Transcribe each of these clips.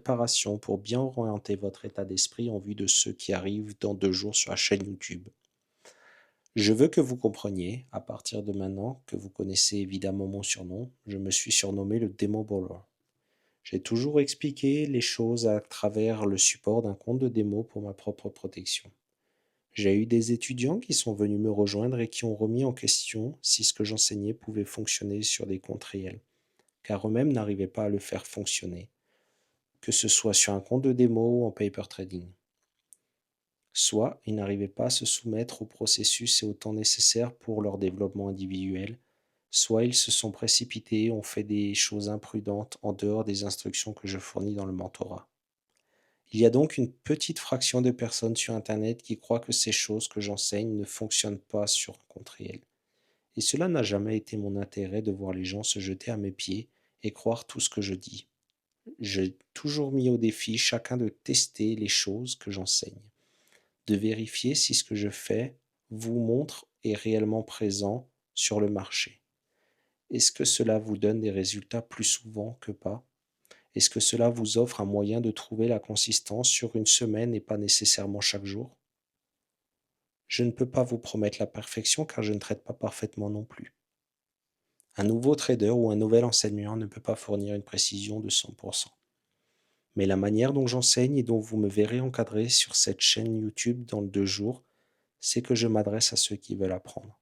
préparation pour bien orienter votre état d'esprit en vue de ce qui arrive dans 2 jours sur la chaîne YouTube. Je veux que vous compreniez, à partir de maintenant que vous connaissez évidemment mon surnom, je me suis surnommé le Demo Baller. J'ai toujours expliqué les choses à travers le support d'un compte de démo pour ma propre protection. J'ai eu des étudiants qui sont venus me rejoindre et qui ont remis en question si ce que j'enseignais pouvait fonctionner sur des comptes réels, car eux-mêmes n'arrivaient pas à le faire fonctionner, que ce soit sur un compte de démo ou en paper trading. Soit ils n'arrivaient pas à se soumettre au processus et au temps nécessaire pour leur développement individuel, soit ils se sont précipités et ont fait des choses imprudentes en dehors des instructions que je fournis dans le mentorat. Il y a donc une petite fraction de personnes sur Internet qui croient que ces choses que j'enseigne ne fonctionnent pas sur un compte réel. Et cela n'a jamais été mon intérêt de voir les gens se jeter à mes pieds et croire tout ce que je dis. J'ai toujours mis au défi chacun de tester les choses que j'enseigne, de vérifier si ce que je fais vous montre est réellement présent sur le marché. Est-ce que cela vous donne des résultats plus souvent que pas? Est-ce que cela vous offre un moyen de trouver la consistance sur une semaine et pas nécessairement chaque jour? Je ne peux pas vous promettre la perfection car je ne traite pas parfaitement non plus. Un nouveau trader ou un nouvel enseignant ne peut pas fournir une précision de 100%. Mais la manière dont j'enseigne et dont vous me verrez encadré sur cette chaîne YouTube dans 2 jours, c'est que je m'adresse à ceux qui veulent apprendre.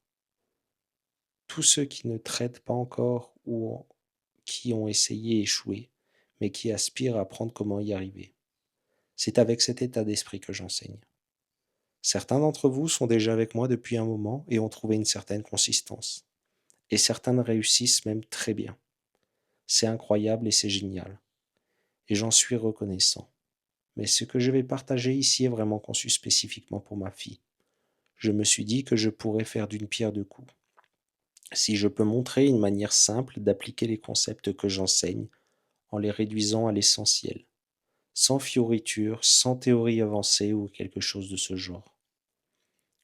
Tous ceux qui ne traitent pas encore ou qui ont essayé et échoué, mais qui aspirent à apprendre comment y arriver. C'est avec cet état d'esprit que j'enseigne. Certains d'entre vous sont déjà avec moi depuis un moment et ont trouvé une certaine consistance. Et certains réussissent même très bien. C'est incroyable et c'est génial. Et j'en suis reconnaissant. Mais ce que je vais partager ici est vraiment conçu spécifiquement pour ma fille. Je me suis dit que je pourrais faire d'une pierre deux coups. Si je peux montrer une manière simple d'appliquer les concepts que j'enseigne en les réduisant à l'essentiel, sans fioritures, sans théorie avancée ou quelque chose de ce genre.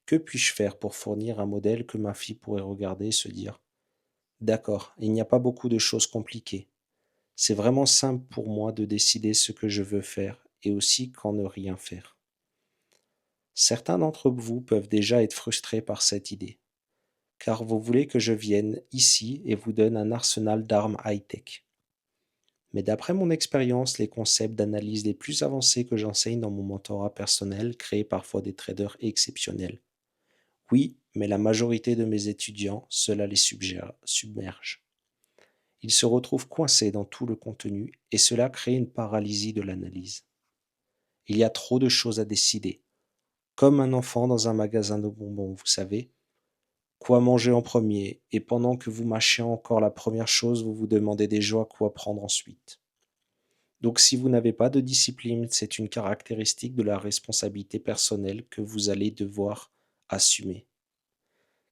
Que puis-je faire pour fournir un modèle que ma fille pourrait regarder et se dire: d'accord, il n'y a pas beaucoup de choses compliquées. C'est vraiment simple pour moi de décider ce que je veux faire et aussi quand ne rien faire. Certains d'entre vous peuvent déjà être frustrés par cette idée, car vous voulez que je vienne ici et vous donne un arsenal d'armes high-tech. Mais d'après mon expérience, les concepts d'analyse les plus avancés que j'enseigne dans mon mentorat personnel créent parfois des traders exceptionnels. Oui, mais la majorité de mes étudiants, cela les submerge. Ils se retrouvent coincés dans tout le contenu et cela crée une paralysie de l'analyse. Il y a trop de choses à décider. Comme un enfant dans un magasin de bonbons, vous savez. Quoi manger en premier, et pendant que vous mâchez encore la première chose, vous vous demandez déjà quoi prendre ensuite. Donc si vous n'avez pas de discipline, c'est une caractéristique de la responsabilité personnelle que vous allez devoir assumer.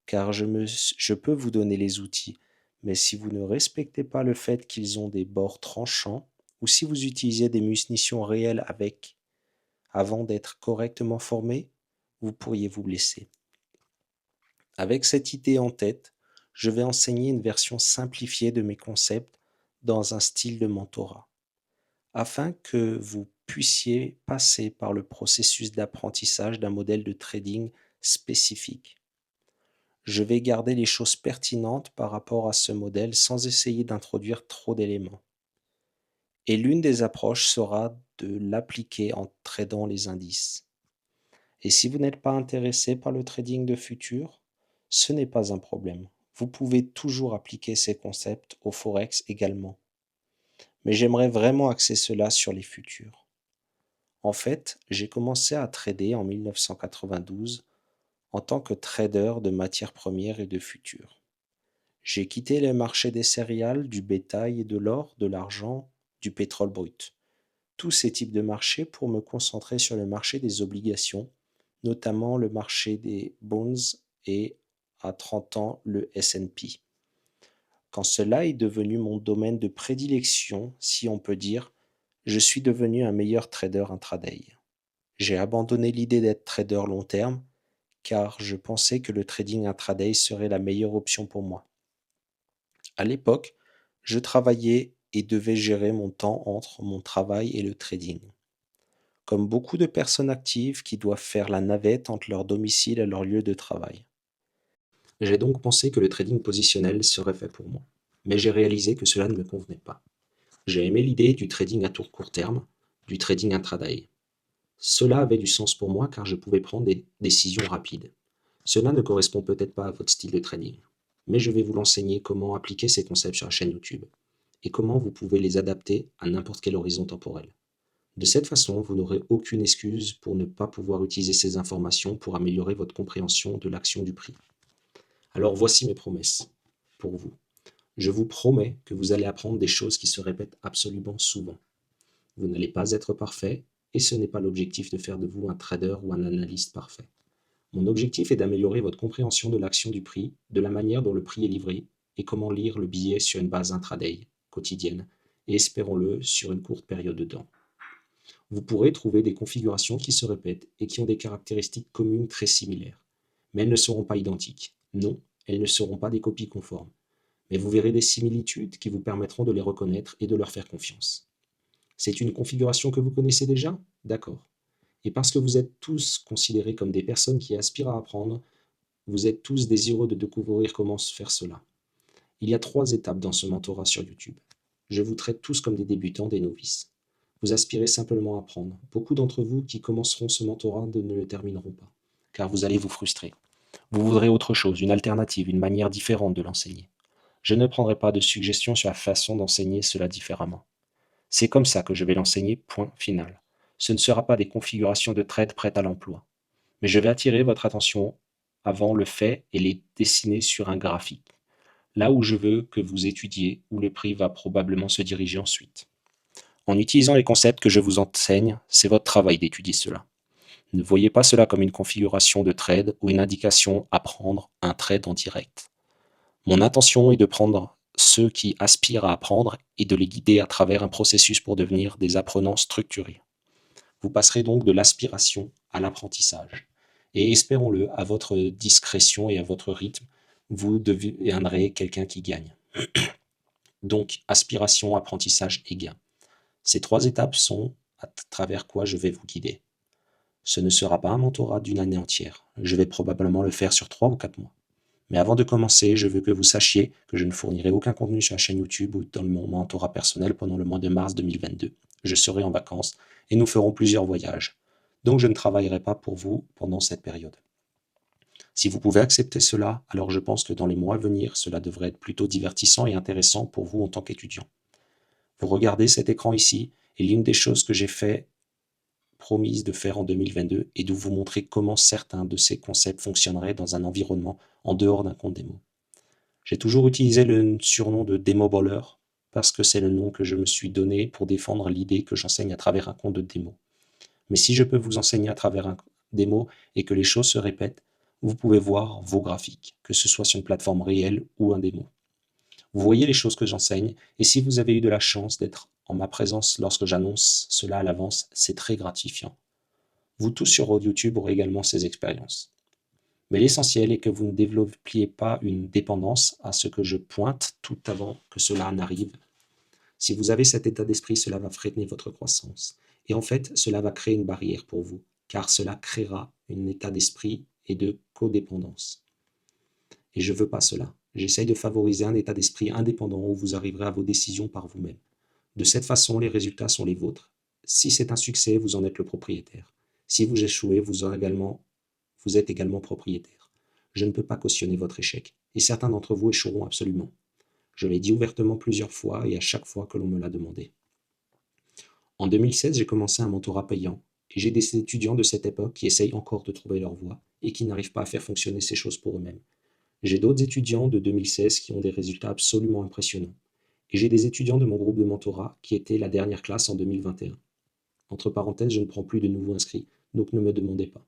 Car je peux vous donner les outils, mais si vous ne respectez pas le fait qu'ils ont des bords tranchants, ou si vous utilisez des munitions réelles avant d'être correctement formé, vous pourriez vous blesser. Avec cette idée en tête, je vais enseigner une version simplifiée de mes concepts dans un style de mentorat, afin que vous puissiez passer par le processus d'apprentissage d'un modèle de trading spécifique. Je vais garder les choses pertinentes par rapport à ce modèle sans essayer d'introduire trop d'éléments. Et l'une des approches sera de l'appliquer en tradant les indices. Et si vous n'êtes pas intéressé par le trading de futurs, ce n'est pas un problème. Vous pouvez toujours appliquer ces concepts au Forex également. Mais j'aimerais vraiment axer cela sur les futurs. En fait, j'ai commencé à trader en 1992 en tant que trader de matières premières et de futurs. J'ai quitté les marchés des céréales, du bétail et de l'or, de l'argent, du pétrole brut. Tous ces types de marchés pour me concentrer sur le marché des obligations, notamment le marché des bonds et, à 30 ans, le S&P. Quand cela est devenu mon domaine de prédilection, si on peut dire, je suis devenu un meilleur trader intraday. J'ai abandonné l'idée d'être trader long terme, car je pensais que le trading intraday serait la meilleure option pour moi. À l'époque, je travaillais et devais gérer mon temps entre mon travail et le trading. Comme beaucoup de personnes actives qui doivent faire la navette entre leur domicile et leur lieu de travail. J'ai donc pensé que le trading positionnel serait fait pour moi, mais j'ai réalisé que cela ne me convenait pas. J'ai aimé l'idée du trading à tour court terme, du trading intraday. Cela avait du sens pour moi car je pouvais prendre des décisions rapides. Cela ne correspond peut-être pas à votre style de trading, mais je vais vous l'enseigner comment appliquer ces concepts sur la chaîne YouTube et comment vous pouvez les adapter à n'importe quel horizon temporel. De cette façon, vous n'aurez aucune excuse pour ne pas pouvoir utiliser ces informations pour améliorer votre compréhension de l'action du prix. Alors voici mes promesses pour vous. Je vous promets que vous allez apprendre des choses qui se répètent absolument souvent. Vous n'allez pas être parfait et ce n'est pas l'objectif de faire de vous un trader ou un analyste parfait. Mon objectif est d'améliorer votre compréhension de l'action du prix, de la manière dont le prix est livré et comment lire le billet sur une base intraday, quotidienne, et espérons-le sur une courte période de temps. Vous pourrez trouver des configurations qui se répètent et qui ont des caractéristiques communes très similaires. Mais elles ne seront pas identiques. Non, elles ne seront pas des copies conformes. Mais vous verrez des similitudes qui vous permettront de les reconnaître et de leur faire confiance. C'est une configuration que vous connaissez déjà? D'accord. Et parce que vous êtes tous considérés comme des personnes qui aspirent à apprendre, vous êtes tous désireux de découvrir comment faire cela. Il y a 3 étapes dans ce mentorat sur YouTube. Je vous traite tous comme des débutants, des novices. Vous aspirez simplement à apprendre. Beaucoup d'entre vous qui commenceront ce mentorat ne le termineront pas, car vous allez vous frustrer. Vous voudrez autre chose, une alternative, une manière différente de l'enseigner. Je ne prendrai pas de suggestions sur la façon d'enseigner cela différemment. C'est comme ça que je vais l'enseigner, point final. Ce ne sera pas des configurations de trade prêtes à l'emploi. Mais je vais attirer votre attention avant le fait et les dessiner sur un graphique. Là où je veux que vous étudiez, où le prix va probablement se diriger ensuite. En utilisant les concepts que je vous enseigne, c'est votre travail d'étudier cela. Ne voyez pas cela comme une configuration de trade ou une indication à prendre un trade en direct. Mon intention est de prendre ceux qui aspirent à apprendre et de les guider à travers un processus pour devenir des apprenants structurés. Vous passerez donc de l'aspiration à l'apprentissage. Et espérons-le, à votre discrétion et à votre rythme, vous deviendrez quelqu'un qui gagne. Donc, aspiration, apprentissage et gain. Ces 3 étapes sont à travers quoi je vais vous guider. Ce ne sera pas un mentorat d'une année entière. Je vais probablement le faire sur 3 ou 4 mois. Mais avant de commencer, je veux que vous sachiez que je ne fournirai aucun contenu sur la chaîne YouTube ou dans mon mentorat personnel pendant le mois de mars 2022. Je serai en vacances et nous ferons plusieurs voyages. Donc je ne travaillerai pas pour vous pendant cette période. Si vous pouvez accepter cela, alors je pense que dans les mois à venir, cela devrait être plutôt divertissant et intéressant pour vous en tant qu'étudiant. Vous regardez cet écran ici, et l'une des choses que j'ai promise de faire en 2022 est de vous montrer comment certains de ces concepts fonctionneraient dans un environnement en dehors d'un compte démo. J'ai toujours utilisé le surnom de démo baller parce que c'est le nom que je me suis donné pour défendre l'idée que j'enseigne à travers un compte de démo. Mais si je peux vous enseigner à travers un démo et que les choses se répètent, vous pouvez voir vos graphiques, que ce soit sur une plateforme réelle ou un démo. Vous voyez les choses que j'enseigne, et si vous avez eu de la chance d'être en ma présence lorsque j'annonce cela à l'avance, c'est très gratifiant. Vous tous sur YouTube aurez également ces expériences. Mais l'essentiel est que vous ne développiez pas une dépendance à ce que je pointe tout avant que cela n'arrive. Si vous avez cet état d'esprit, cela va freiner votre croissance. Et en fait, cela va créer une barrière pour vous, car cela créera un état d'esprit et de codépendance. Et je ne veux pas cela. J'essaye de favoriser un état d'esprit indépendant où vous arriverez à vos décisions par vous-même. De cette façon, les résultats sont les vôtres. Si c'est un succès, vous en êtes le propriétaire. Si vous échouez, vous êtes également propriétaire. Je ne peux pas cautionner votre échec, et certains d'entre vous échoueront absolument. Je l'ai dit ouvertement plusieurs fois et à chaque fois que l'on me l'a demandé. En 2016, j'ai commencé un mentorat payant, et j'ai des étudiants de cette époque qui essayent encore de trouver leur voie et qui n'arrivent pas à faire fonctionner ces choses pour eux-mêmes. J'ai d'autres étudiants de 2016 qui ont des résultats absolument impressionnants. Et j'ai des étudiants de mon groupe de mentorat qui étaient la dernière classe en 2021. Entre parenthèses, je ne prends plus de nouveaux inscrits, donc ne me demandez pas.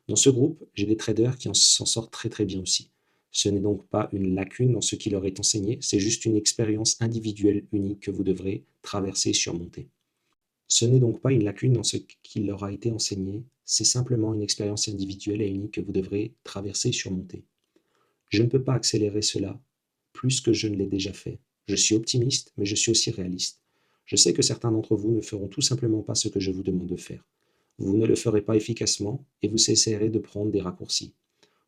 Dans ce groupe, j'ai des traders qui s'en sortent très très bien aussi. Ce n'est donc pas une lacune dans ce qui leur est enseigné, c'est juste une expérience individuelle unique que vous devrez traverser et surmonter. Ce n'est donc pas une lacune dans ce qui leur a été enseigné, c'est simplement une expérience individuelle et unique que vous devrez traverser et surmonter. Je ne peux pas accélérer cela plus que je ne l'ai déjà fait. Je suis optimiste, mais je suis aussi réaliste. Je sais que certains d'entre vous ne feront tout simplement pas ce que je vous demande de faire. Vous ne le ferez pas efficacement et vous essaierez de prendre des raccourcis.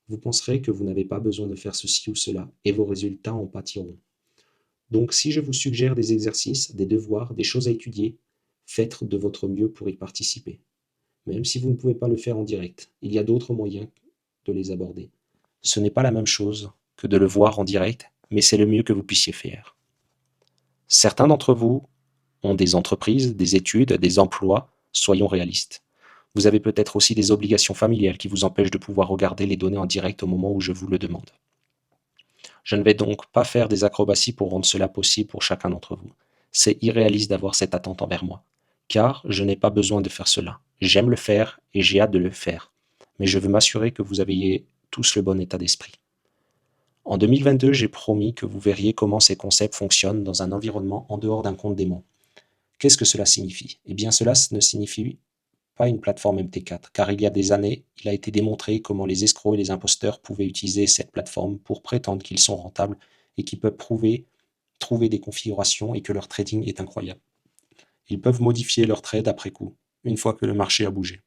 Vous penserez que vous n'avez pas besoin de faire ceci ou cela et vos résultats en pâtiront. Donc si je vous suggère des exercices, des devoirs, des choses à étudier, faites de votre mieux pour y participer. Même si vous ne pouvez pas le faire en direct, il y a d'autres moyens de les aborder. Ce n'est pas la même chose que de le voir en direct, mais c'est le mieux que vous puissiez faire. Certains d'entre vous ont des entreprises, des études, des emplois, soyons réalistes. Vous avez peut-être aussi des obligations familiales qui vous empêchent de pouvoir regarder les données en direct au moment où je vous le demande. Je ne vais donc pas faire des acrobaties pour rendre cela possible pour chacun d'entre vous. C'est irréaliste d'avoir cette attente envers moi, car je n'ai pas besoin de faire cela. J'aime le faire et j'ai hâte de le faire, mais je veux m'assurer que vous ayez tous le bon état d'esprit. En 2022, j'ai promis que vous verriez comment ces concepts fonctionnent dans un environnement en dehors d'un compte démon. Qu'est-ce que cela signifie? Eh bien, cela ne signifie pas une plateforme MT4, car il y a des années, il a été démontré comment les escrocs et les imposteurs pouvaient utiliser cette plateforme pour prétendre qu'ils sont rentables et qu'ils peuvent trouver des configurations et que leur trading est incroyable. Ils peuvent modifier leur trade après coup, une fois que le marché a bougé.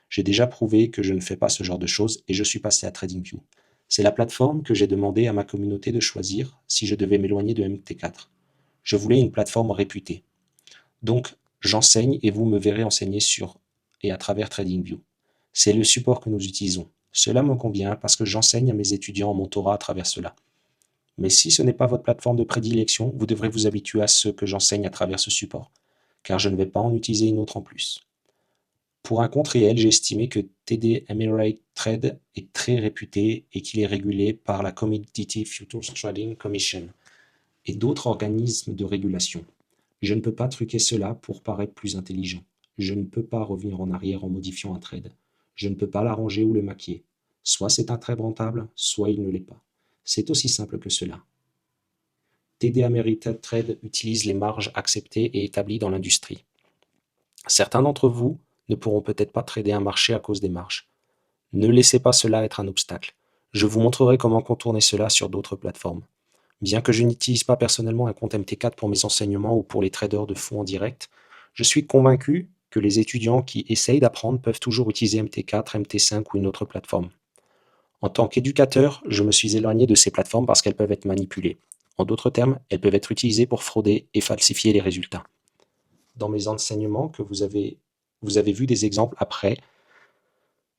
J'ai déjà prouvé que je ne fais pas ce genre de choses et je suis passé à TradingView. C'est la plateforme que j'ai demandé à ma communauté de choisir si je devais m'éloigner de MT4. Je voulais une plateforme réputée. Donc, j'enseigne et vous me verrez enseigner sur et à travers TradingView. C'est le support que nous utilisons. Cela me convient parce que j'enseigne à mes étudiants en mentorat à travers cela. Mais si ce n'est pas votre plateforme de prédilection, vous devrez vous habituer à ce que j'enseigne à travers ce support, car je ne vais pas en utiliser une autre en plus. Pour un compte réel, j'ai estimé que TD Ameritrade est très réputé et qu'il est régulé par la Commodity Futures Trading Commission et d'autres organismes de régulation. Je ne peux pas truquer cela pour paraître plus intelligent. Je ne peux pas revenir en arrière en modifiant un trade. Je ne peux pas l'arranger ou le maquiller. Soit c'est un trade rentable, soit il ne l'est pas. C'est aussi simple que cela. TD Ameritrade utilise les marges acceptées et établies dans l'industrie. Certains d'entre vous ne pourront peut-être pas trader un marché à cause des marges. Ne laissez pas cela être un obstacle. Je vous montrerai comment contourner cela sur d'autres plateformes. Bien que je n'utilise pas personnellement un compte MT4 pour mes enseignements ou pour les traders de fonds en direct, je suis convaincu que les étudiants qui essayent d'apprendre peuvent toujours utiliser MT4, MT5 ou une autre plateforme. En tant qu'éducateur, je me suis éloigné de ces plateformes parce qu'elles peuvent être manipulées. En d'autres termes, elles peuvent être utilisées pour frauder et falsifier les résultats. Dans mes enseignements que vous avez vu des exemples après,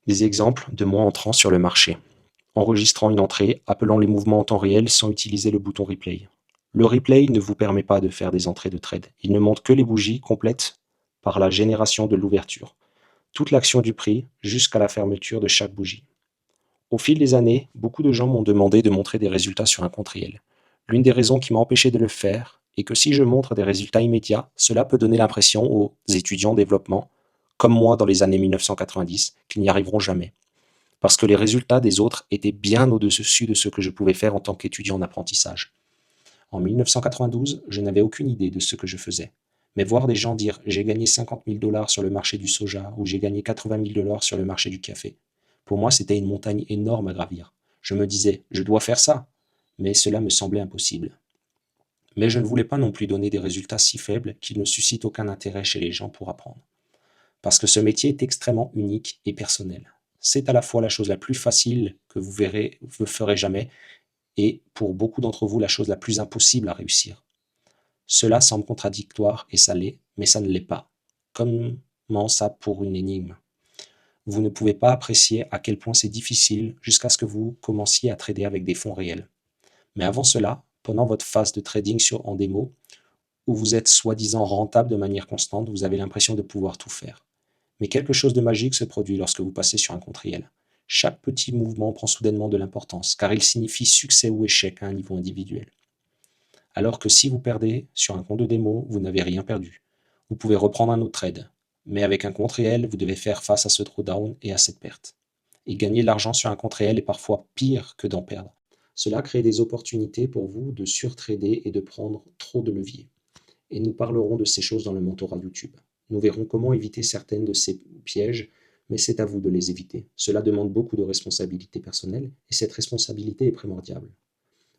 des exemples de moi entrant sur le marché, enregistrant une entrée, appelant les mouvements en temps réel sans utiliser le bouton replay. Le replay ne vous permet pas de faire des entrées de trade. Il ne montre que les bougies complètes par la génération de l'ouverture, toute l'action du prix jusqu'à la fermeture de chaque bougie. Au fil des années, beaucoup de gens m'ont demandé de montrer des résultats sur un compte réel. L'une des raisons qui m'a empêché de le faire est que si je montre des résultats immédiats, cela peut donner l'impression aux étudiants en développement, comme moi dans les années 1990, qu'ils n'y arriveront jamais. Parce que les résultats des autres étaient bien au-dessus de ce que je pouvais faire en tant qu'étudiant en apprentissage. En 1992, je n'avais aucune idée de ce que je faisais. Mais voir des gens dire j'ai gagné 50 000 dollars sur le marché du soja ou j'ai gagné 80 000 dollars sur le marché du café, pour moi c'était une montagne énorme à gravir. Je me disais je dois faire ça, mais cela me semblait impossible. Mais je ne voulais pas non plus donner des résultats si faibles qu'ils ne suscitent aucun intérêt chez les gens pour apprendre. Parce que ce métier est extrêmement unique et personnel. C'est à la fois la chose la plus facile que vous ferez jamais et pour beaucoup d'entre vous la chose la plus impossible à réussir. Cela semble contradictoire et ça l'est, mais ça ne l'est pas. Comment ça pour une énigme? Vous ne pouvez pas apprécier à quel point c'est difficile jusqu'à ce que vous commenciez à trader avec des fonds réels. Mais avant cela, pendant votre phase de trading en démo, où vous êtes soi-disant rentable de manière constante, vous avez l'impression de pouvoir tout faire. Mais quelque chose de magique se produit lorsque vous passez sur un compte réel. Chaque petit mouvement prend soudainement de l'importance, car il signifie succès ou échec à un niveau individuel. Alors que si vous perdez sur un compte de démo, vous n'avez rien perdu. Vous pouvez reprendre un autre trade. Mais avec un compte réel, vous devez faire face à ce drawdown et à cette perte. Et gagner de l'argent sur un compte réel est parfois pire que d'en perdre. Cela crée des opportunités pour vous de surtrader et de prendre trop de leviers. Et nous parlerons de ces choses dans le mentorat YouTube. Nous verrons comment éviter certaines de ces pièges, mais c'est à vous de les éviter. Cela demande beaucoup de responsabilité personnelle et cette responsabilité est primordiale.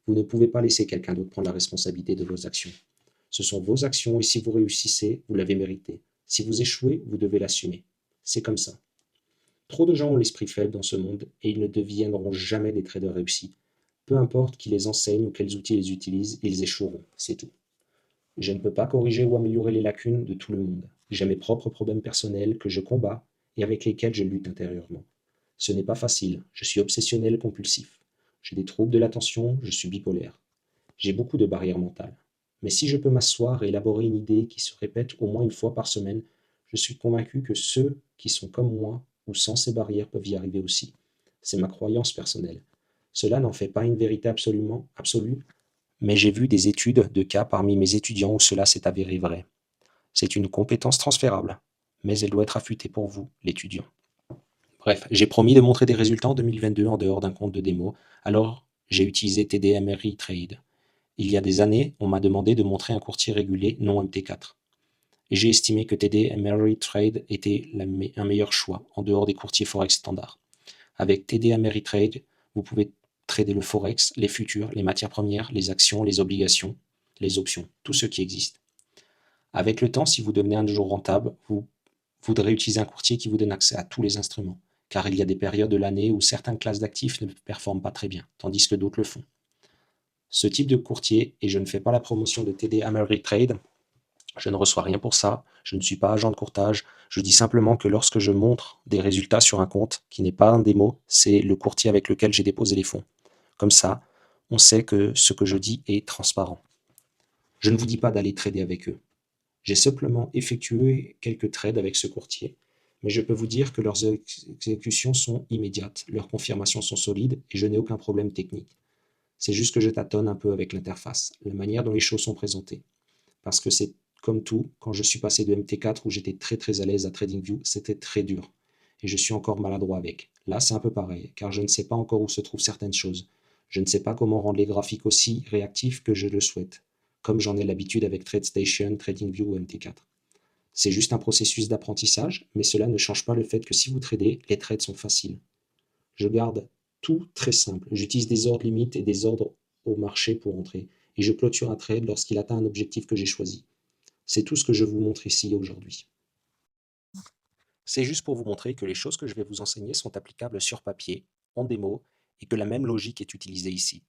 Vous ne pouvez pas laisser quelqu'un d'autre prendre la responsabilité de vos actions. Ce sont vos actions et si vous réussissez, vous l'avez mérité. Si vous échouez, vous devez l'assumer. C'est comme ça. Trop de gens ont l'esprit faible dans ce monde et ils ne deviendront jamais des traders réussis. Peu importe qui les enseigne ou quels outils ils utilisent, ils échoueront, c'est tout. Je ne peux pas corriger ou améliorer les lacunes de tout le monde. J'ai mes propres problèmes personnels que je combats et avec lesquels je lutte intérieurement. Ce n'est pas facile, je suis obsessionnel compulsif. J'ai des troubles de l'attention, je suis bipolaire. J'ai beaucoup de barrières mentales. Mais si je peux m'asseoir et élaborer une idée qui se répète au moins une fois par semaine, je suis convaincu que ceux qui sont comme moi ou sans ces barrières peuvent y arriver aussi. C'est ma croyance personnelle. Cela n'en fait pas une vérité absolument absolue, mais j'ai vu des études de cas parmi mes étudiants où cela s'est avéré vrai. C'est une compétence transférable, mais elle doit être affûtée pour vous, l'étudiant. Bref, j'ai promis de montrer des résultats en 2022 en dehors d'un compte de démo, alors j'ai utilisé TD Ameritrade. Il y a des années, on m'a demandé de montrer un courtier régulier non MT4. Et j'ai estimé que TD Ameritrade était un meilleur choix en dehors des courtiers Forex standards. Avec TD Ameritrade, vous pouvez trader le Forex, les futurs, les matières premières, les actions, les obligations, les options, tout ce qui existe. Avec le temps, si vous devenez un jour rentable, vous voudrez utiliser un courtier qui vous donne accès à tous les instruments, car il y a des périodes de l'année où certaines classes d'actifs ne performent pas très bien, tandis que d'autres le font. Ce type de courtier, et je ne fais pas la promotion de TD Ameritrade, je ne reçois rien pour ça, je ne suis pas agent de courtage, je dis simplement que lorsque je montre des résultats sur un compte qui n'est pas un démo, c'est le courtier avec lequel j'ai déposé les fonds. Comme ça, on sait que ce que je dis est transparent. Je ne vous dis pas d'aller trader avec eux. J'ai simplement effectué quelques trades avec ce courtier, mais je peux vous dire que leurs exécutions sont immédiates, leurs confirmations sont solides et je n'ai aucun problème technique. C'est juste que je tâtonne un peu avec l'interface, la manière dont les choses sont présentées. Parce que c'est comme tout, quand je suis passé de MT4 où j'étais très à l'aise à TradingView, c'était très dur. Et je suis encore maladroit avec. Là, c'est un peu pareil, car je ne sais pas encore où se trouvent certaines choses. Je ne sais pas comment rendre les graphiques aussi réactifs que je le souhaite, comme j'en ai l'habitude avec TradeStation, TradingView ou MT4. C'est juste un processus d'apprentissage, mais cela ne change pas le fait que si vous tradez, les trades sont faciles. Je garde tout très simple. J'utilise des ordres limites et des ordres au marché pour entrer, et je clôture un trade lorsqu'il atteint un objectif que j'ai choisi. C'est tout ce que je vous montre ici aujourd'hui. C'est juste pour vous montrer que les choses que je vais vous enseigner sont applicables sur papier, en démo, et que la même logique est utilisée ici.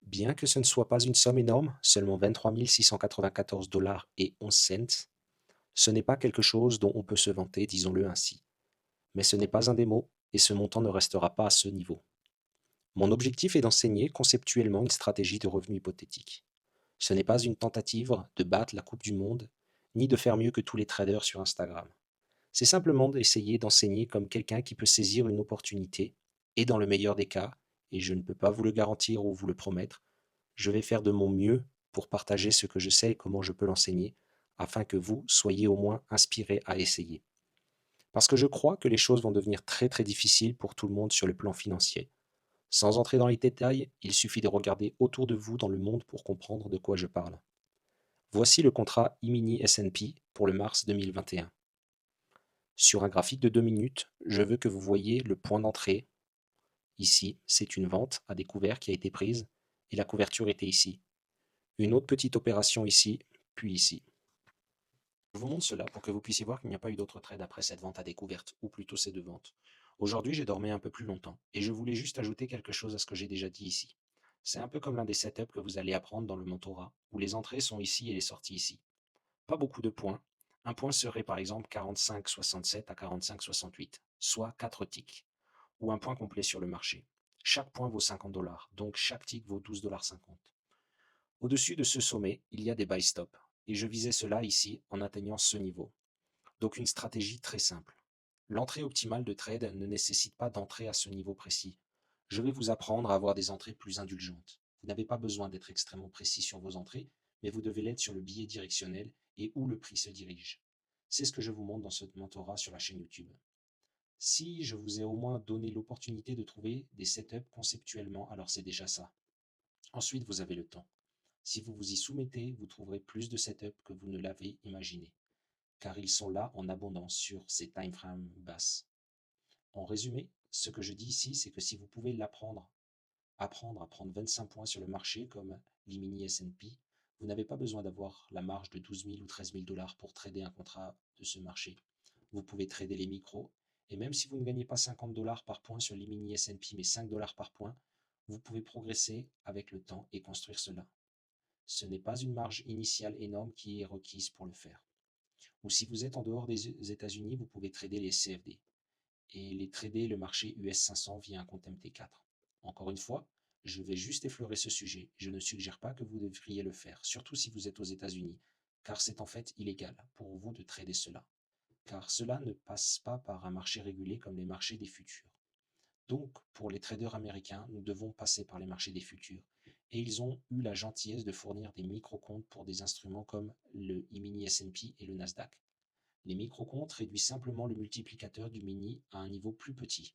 Bien que ce ne soit pas une somme énorme, seulement 23 694 dollars et 11 cents, ce n'est pas quelque chose dont on peut se vanter, disons-le ainsi. Mais ce n'est pas un démo, et ce montant ne restera pas à ce niveau. Mon objectif est d'enseigner conceptuellement une stratégie de revenu hypothétique. Ce n'est pas une tentative de battre la Coupe du Monde, ni de faire mieux que tous les traders sur Instagram. C'est simplement d'essayer d'enseigner comme quelqu'un qui peut saisir une opportunité, et dans le meilleur des cas, et je ne peux pas vous le garantir ou vous le promettre, je vais faire de mon mieux pour partager ce que je sais et comment je peux l'enseigner, afin que vous soyez au moins inspiré à essayer. Parce que je crois que les choses vont devenir très difficiles pour tout le monde sur le plan financier. Sans entrer dans les détails, il suffit de regarder autour de vous dans le monde pour comprendre de quoi je parle. Voici le contrat E-mini S&P pour le mars 2021. Sur un graphique de 2 minutes, je veux que vous voyez le point d'entrée. Ici, c'est une vente à découvert qui a été prise et la couverture était ici. Une autre petite opération ici, puis ici. Je vous montre cela pour que vous puissiez voir qu'il n'y a pas eu d'autre trade après cette vente à découverte, ou plutôt ces deux ventes. Aujourd'hui, j'ai dormi un peu plus longtemps, et je voulais juste ajouter quelque chose à ce que j'ai déjà dit ici. C'est un peu comme l'un des setups que vous allez apprendre dans le mentorat, où les entrées sont ici et les sorties ici. Pas beaucoup de points. Un point serait par exemple 45,67 à 45,68, soit 4 ticks, ou un point complet sur le marché. Chaque point vaut 50 dollars, donc chaque tick vaut 12,50 $. Au-dessus de ce sommet, il y a des buy stop, et je visais cela ici en atteignant ce niveau. Donc une stratégie très simple. L'entrée optimale de trade ne nécessite pas d'entrer à ce niveau précis. Je vais vous apprendre à avoir des entrées plus indulgentes. Vous n'avez pas besoin d'être extrêmement précis sur vos entrées, mais vous devez l'être sur le billet directionnel et où le prix se dirige. C'est ce que je vous montre dans ce mentorat sur la chaîne YouTube. Si je vous ai au moins donné l'opportunité de trouver des setups conceptuellement, alors c'est déjà ça. Ensuite, vous avez le temps. Si vous vous y soumettez, vous trouverez plus de setups que vous ne l'avez imaginé, car ils sont là en abondance sur ces timeframes basses. En résumé, ce que je dis ici, c'est que si vous pouvez l'apprendre apprendre à prendre 25 points sur le marché comme l'e-mini S&P, vous n'avez pas besoin d'avoir la marge de 12 000 ou 13 000 dollars pour trader un contrat de ce marché. Vous pouvez trader les micros, et même si vous ne gagnez pas 50 dollars par point sur l'e-mini S&P, mais 5 dollars par point, vous pouvez progresser avec le temps et construire cela. Ce n'est pas une marge initiale énorme qui est requise pour le faire. Ou si vous êtes en dehors des États-Unis, vous pouvez trader les CFD et les trader le marché US 500 via un compte MT4. Encore une fois, je vais juste effleurer ce sujet. Je ne suggère pas que vous devriez le faire, surtout si vous êtes aux États-Unis, car c'est en fait illégal pour vous de trader cela, car cela ne passe pas par un marché régulé comme les marchés des futurs. Donc, pour les traders américains, nous devons passer par les marchés des futurs. Et ils ont eu la gentillesse de fournir des micro-comptes pour des instruments comme le e-mini S&P et le Nasdaq. Les micro-comptes réduisent simplement le multiplicateur du mini à un niveau plus petit,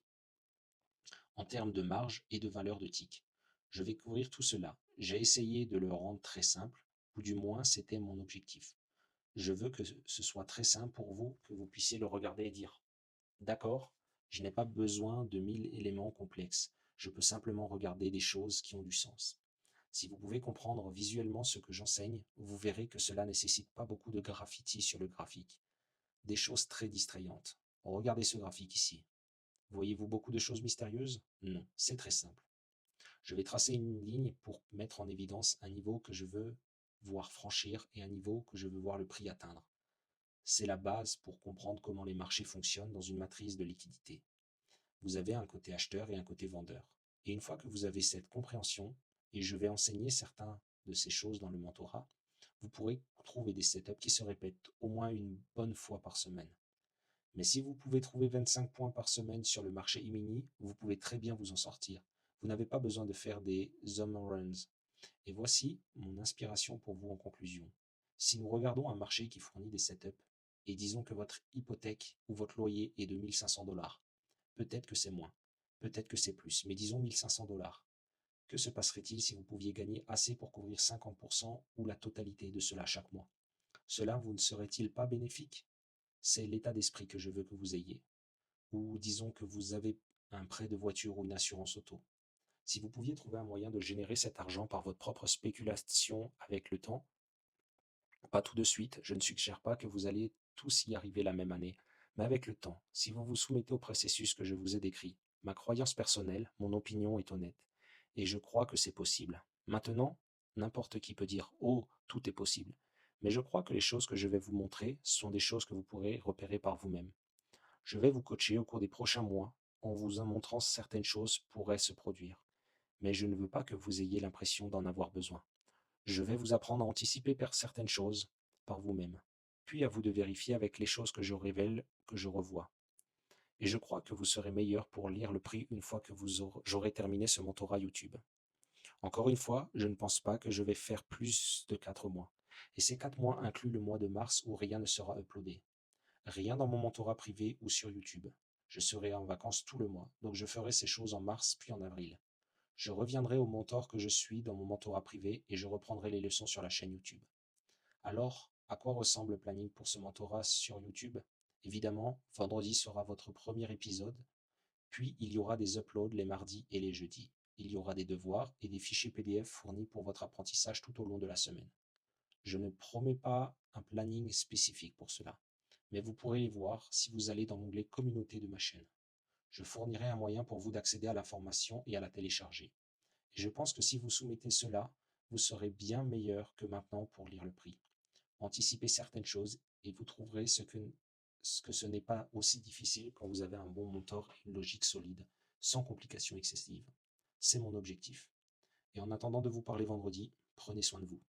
en termes de marge et de valeur de tick. Je vais couvrir tout cela. J'ai essayé de le rendre très simple, ou du moins c'était mon objectif. Je veux que ce soit très simple pour vous, que vous puissiez le regarder et dire d'accord, je n'ai pas besoin de 1000 éléments complexes. Je peux simplement regarder des choses qui ont du sens. Si vous pouvez comprendre visuellement ce que j'enseigne, vous verrez que cela ne nécessite pas beaucoup de graffiti sur le graphique. Des choses très distrayantes. Regardez ce graphique ici. Voyez-vous beaucoup de choses mystérieuses? Non, c'est très simple. Je vais tracer une ligne pour mettre en évidence un niveau que je veux voir franchir et un niveau que je veux voir le prix atteindre. C'est la base pour comprendre comment les marchés fonctionnent dans une matrice de liquidité. Vous avez un côté acheteur et un côté vendeur. Et une fois que vous avez cette compréhension, et je vais enseigner certaines de ces choses dans le mentorat, vous pourrez trouver des setups qui se répètent au moins une bonne fois par semaine. Mais si vous pouvez trouver 25 points par semaine sur le marché e-mini, vous pouvez très bien vous en sortir. Vous n'avez pas besoin de faire des home runs. Et voici mon inspiration pour vous en conclusion. Si nous regardons un marché qui fournit des setups, et disons que votre hypothèque ou votre loyer est de 1500 dollars, peut-être que c'est moins, peut-être que c'est plus, mais disons 1500 dollars. Que se passerait-il si vous pouviez gagner assez pour couvrir 50% ou la totalité de cela chaque mois? Cela vous ne serait-il pas bénéfique? C'est l'état d'esprit que je veux que vous ayez. Ou disons que vous avez un prêt de voiture ou une assurance auto. Si vous pouviez trouver un moyen de générer cet argent par votre propre spéculation avec le temps, pas tout de suite, je ne suggère pas que vous allez tous y arriver la même année, mais avec le temps, si vous vous soumettez au processus que je vous ai décrit, ma croyance personnelle, mon opinion est honnête, et je crois que c'est possible. Maintenant, n'importe qui peut dire oh, tout est possible, mais je crois que les choses que je vais vous montrer sont des choses que vous pourrez repérer par vous-même. Je vais vous coacher au cours des prochains mois en vous en montrant certaines choses pourraient se produire, mais je ne veux pas que vous ayez l'impression d'en avoir besoin. Je vais vous apprendre à anticiper par certaines choses par vous-même, puis à vous de vérifier avec les choses que je révèle, que je revois. Et je crois que vous serez meilleur pour lire le prix une fois que j'aurai terminé ce mentorat YouTube. Encore une fois, je ne pense pas que je vais faire plus de 4 mois. Et ces 4 mois incluent le mois de mars où rien ne sera uploadé. Rien dans mon mentorat privé ou sur YouTube. Je serai en vacances tout le mois, donc je ferai ces choses en mars puis en avril. Je reviendrai au mentor que je suis dans mon mentorat privé et je reprendrai les leçons sur la chaîne YouTube. Alors, à quoi ressemble le planning pour ce mentorat sur YouTube? Évidemment, vendredi sera votre premier épisode, puis il y aura des uploads les mardis et les jeudis. Il y aura des devoirs et des fichiers PDF fournis pour votre apprentissage tout au long de la semaine. Je ne promets pas un planning spécifique pour cela, mais vous pourrez les voir si vous allez dans l'onglet Communauté de ma chaîne. Je fournirai un moyen pour vous d'accéder à la formation et à la télécharger. Et je pense que si vous soumettez cela, vous serez bien meilleur que maintenant pour lire le prix. Anticipez certaines choses et vous trouverez ce que ce n'est pas aussi difficile quand vous avez un bon mentor et une logique solide, sans complications excessives. C'est mon objectif. Et en attendant de vous parler vendredi, prenez soin de vous.